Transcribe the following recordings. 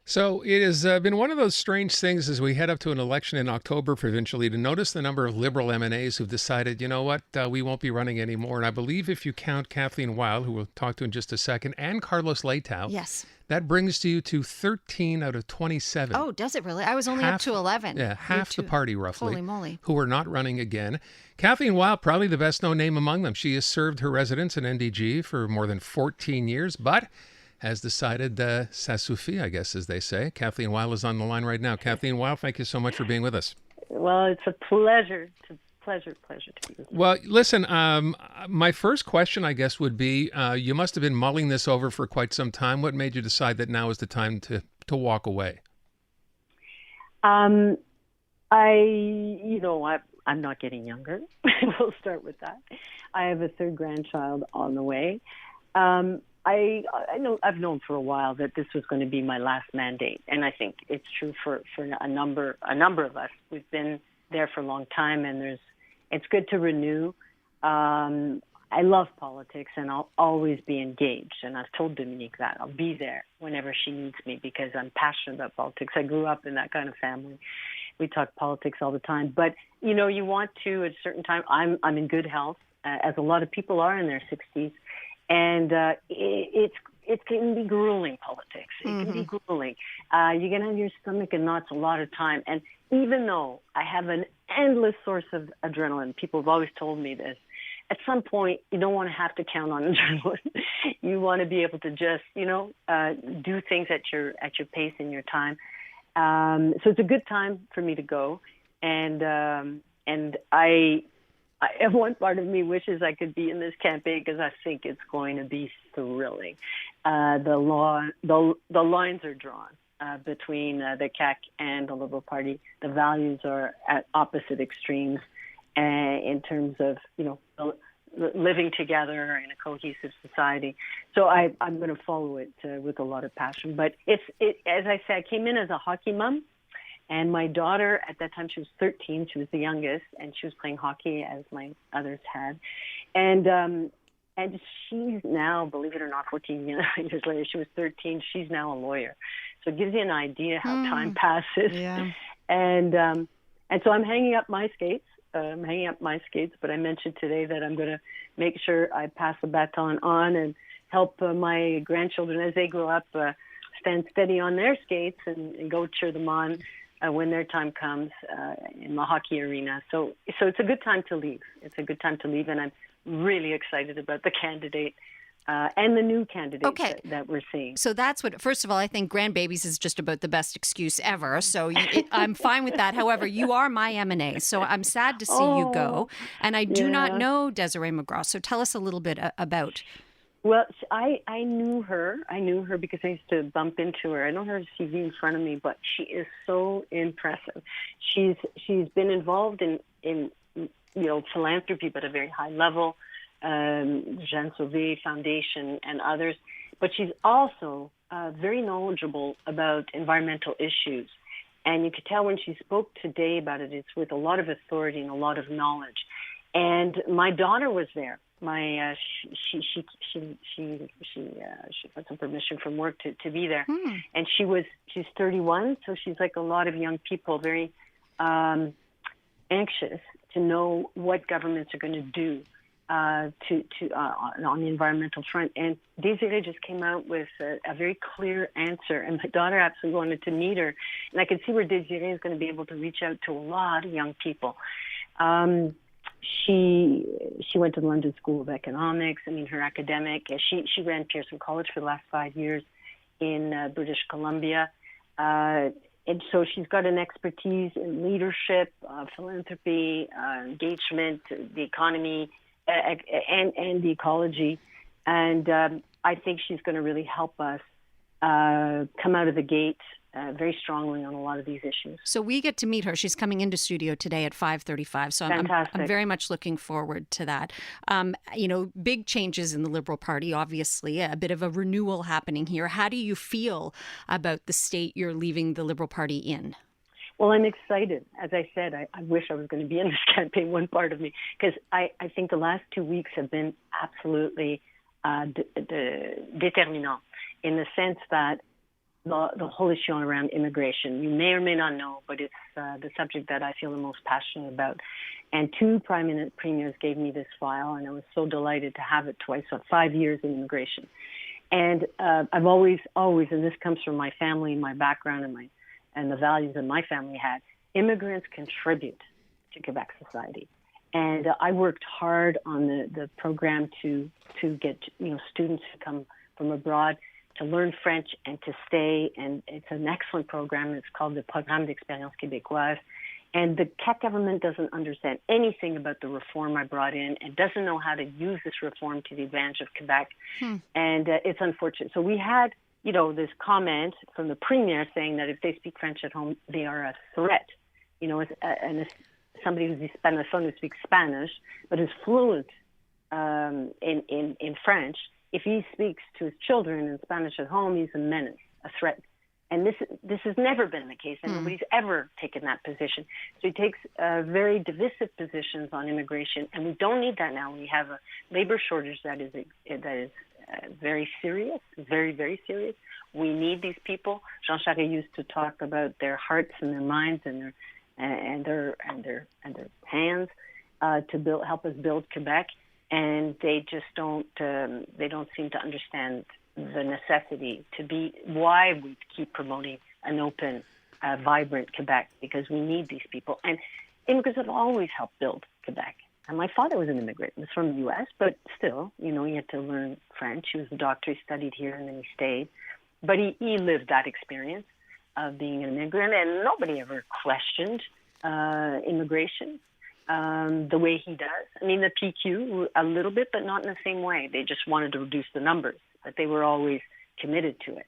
So it has been one of those strange things as we head up to an election in October provincially to notice the number of Liberal MNAs who've decided, you know what, we won't be running anymore. And I believe if you count Kathleen Weil, who we'll talk to in just a second, and Carlos Leitao, Yes. that brings you to 13 out of 27. Oh, does it really? I was only up Half, to 11. yeah, half the party roughly, Holy moly. who are not running again. Kathleen Weil, probably the best known name among them. She has served her residents in NDG for more than 14 years, but has decided ça suffit, I guess, as they say. Kathleen Weil is on the line right now. Kathleen Weil, thank you so much for being with us. Well, it's a pleasure to be with you. Well, listen, my first question, I guess, would be, you must have been mulling this over for quite some time. What made you decide that now is the time to walk away? I'm not getting younger. We'll start with that. I have a third grandchild on the way. I know I've known for a while that this was going to be my last mandate, and I think it's true for a number of us. We've been there for a long time, and it's good to renew. I love politics, and I'll always be engaged. And I've told Dominique that I'll be there whenever she needs me because I'm passionate about politics. I grew up in that kind of family. We talk politics all the time, but you want to at a certain time. I'm in good health, as a lot of people are in their 60s. And it can be grueling, politics. It can be grueling. You're going to have your stomach in knots a lot of time. And even though I have an endless source of adrenaline, people have always told me this, at some point you don't want to have to count on adrenaline. You want to be able to just, do things at your pace and your time. So it's a good time for me to go. And I one part of me wishes I could be in this campaign because I think it's going to be thrilling. The lines are drawn between the CAQ and the Liberal Party. The values are at opposite extremes in terms of living together in a cohesive society. So I'm going to follow it with a lot of passion. But as I said, I came in as a hockey mom. And my daughter, at that time, she was 13. She was the youngest, and she was playing hockey as my others had. And she's now, believe it or not, 14 years later, she was 13. She's now a lawyer. So it gives you an idea how time passes. Yeah. And so I'm hanging up my skates. But I mentioned today that I'm going to make sure I pass the baton on and help my grandchildren as they grow up stand steady on their skates and go cheer them on when their time comes in the hockey arena. So it's a good time to leave. It's a good time to leave, and I'm really excited about the candidate and the new candidates that we're seeing. So that's what, first of all, I think grandbabies is just about the best excuse ever. So I'm fine with that. However, you are my M&A, so I'm sad to see you go. And I do not know Desiree McGrath. So tell us a little bit about. Well, I knew her. I knew her because I used to bump into her. I don't have her CV in front of me, but she is so impressive. She's been involved in philanthropy, but at a very high level, Jeanne Sauvé Foundation and others. But she's also very knowledgeable about environmental issues. And you could tell when she spoke today about it, it's with a lot of authority and a lot of knowledge. And my daughter was there. She got some permission from work to be there, and she's 31, so she's like a lot of young people, very anxious to know what governments are going to do on the environmental front. And Desiree just came out with a very clear answer, and my daughter absolutely wanted to meet her, and I could see where Desiree is going to be able to reach out to a lot of young people. She went to the London School of Economics. I mean, her academic. She ran Pearson College for the last 5 years in British Columbia. And so she's got an expertise in leadership, philanthropy, engagement, the economy, and the ecology. And I think she's going to really help us come out of the gate very strongly on a lot of these issues. So we get to meet her. She's coming into studio today at 5:35. So I'm very much looking forward to that. Big changes in the Liberal Party, obviously, a bit of a renewal happening here. How do you feel about the state you're leaving the Liberal Party in? Well, I'm excited. As I said, I wish I was going to be in this campaign, one part of me, because I think the last 2 weeks have been absolutely determinant in the sense that the whole issue around immigration. You may or may not know, but it's the subject that I feel the most passionate about. And 2 premiers gave me this file, and I was so delighted to have it twice. So 5 years in immigration. And I've always, and this comes from my family, my background, and the values that my family had, immigrants contribute to Quebec society. And I worked hard on the program to get students who come from abroad to learn French and to stay. And it's an excellent program. It's called the Programme d'Expérience Québécoise. And the Quebec government doesn't understand anything about the reform I brought in and doesn't know how to use this reform to the advantage of Quebec. And it's unfortunate. So we had, this comment from the premier saying that if they speak French at home, they are a threat. And if somebody who's Hispanophone who speaks Spanish, but is fluent in French, if he speaks to his children in Spanish at home, he's a menace, a threat. And this has never been the case, and nobody's ever taken that position. So he takes very divisive positions on immigration, and we don't need that now. We have a labor shortage that is very serious, very, very serious. We need these people. Jean Charest used to talk about their hearts and their minds and their hands to help us build Quebec, and they just don't seem to understand the necessity why we keep promoting an open, vibrant Quebec, because we need these people. And immigrants have always helped build Quebec. And my father was an immigrant. He was from the U.S., but still, he had to learn French. He was a doctor. He studied here, and then he stayed. But he lived that experience of being an immigrant, and nobody ever questioned immigration the way he does. I mean, the PQ, a little bit, but not in the same way. They just wanted to reduce the numbers, but they were always committed to it,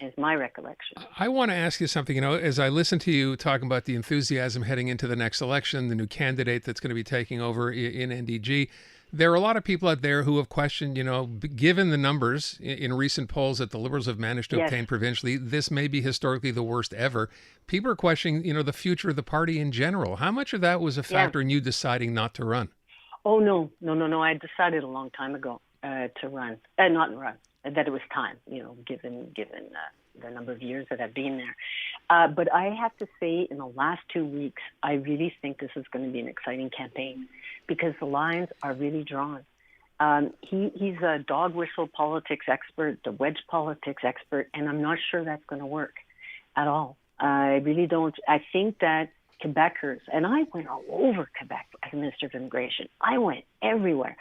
is my recollection. I want to ask you something. As I listen to you talking about the enthusiasm heading into the next election, the new candidate that's going to be taking over in NDG, there are a lot of people out there who have questioned, given the numbers in recent polls that the Liberals have managed to obtain provincially, this may be historically the worst ever. People are questioning, the future of the party in general. How much of that was a factor in you deciding not to run? Oh, no. I decided a long time ago to run, not run, that it was time, given the number of years that I've been there. But I have to say, in the last 2 weeks, I really think this is going to be an exciting campaign because the lines are really drawn. He's a dog whistle politics expert, the wedge politics expert, and I'm not sure that's going to work at all. I really don't. I think that Quebecers, and I went all over Quebec as Minister of Immigration. I went everywhere.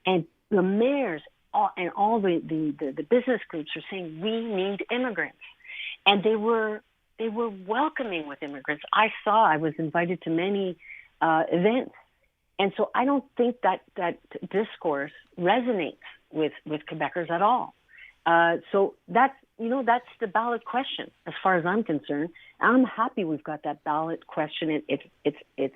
And the mayors and all the business groups are saying we need immigrants. And they were welcoming with immigrants. I was invited to many events. And so I don't think that discourse resonates with Quebecers at all. So that's the ballot question as far as I'm concerned. And I'm happy we've got that ballot question. It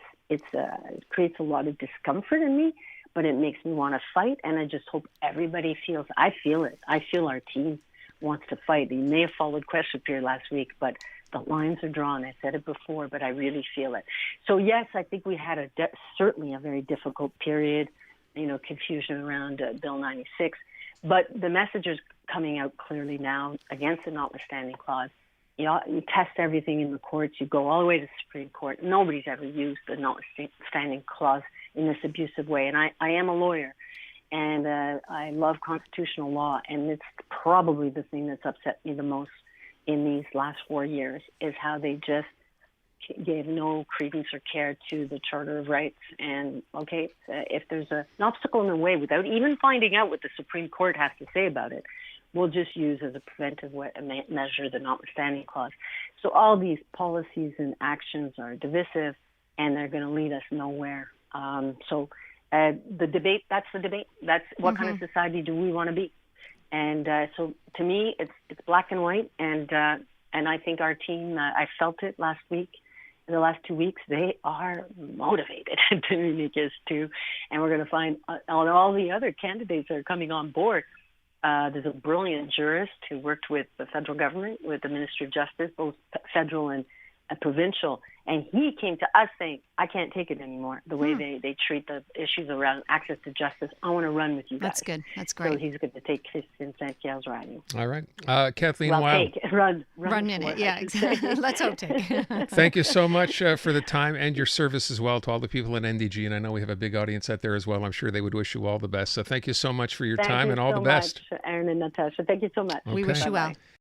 creates a lot of discomfort in me, but it makes me want to fight. And I just hope everybody feels, I feel it. I feel our team wants to fight. You may have followed Question Period last week, but the lines are drawn. I said it before, but I really feel it. So yes, I think we had certainly a very difficult period, confusion around Bill 96. But the message is coming out clearly now against the notwithstanding clause. You test everything in the courts. You go all the way to the Supreme Court. Nobody's ever used the notwithstanding clause in this abusive way. And I am a lawyer, and I love constitutional law. And it's probably the thing that's upset me the most in these last 4 years is how they just gave no credence or care to the Charter of Rights. And, if there's an obstacle in the way, without even finding out what the Supreme Court has to say about it, we'll just use as a preventive measure the notwithstanding clause. So all these policies and actions are divisive, and they're going to lead us nowhere. The debate, that's the debate. That's what kind of society do we want to be? And so to me, it's black and white. And I think our team, I felt it last week. In the last 2 weeks, they are motivated to make us too. And we're going to find all the other candidates that are coming on board. There's a brilliant jurist who worked with the federal government, with the Ministry of Justice, both federal and a provincial, and he came to us saying, I can't take it anymore, the way they treat the issues around access to justice. I want to run with you guys. That's good. That's great. So he's going to take Christine Saint-Pierre's riding. All right. Kathleen Weil. Run in it. Yeah, exactly. Let's hope take. Thank you so much for the time and your service as well to all the people at NDG. And I know we have a big audience out there as well. I'm sure they would wish you all the best. So thank you so much for your time and all the best. Thank you so much, Aaron and Natasha. Thank you so much. We wish you well.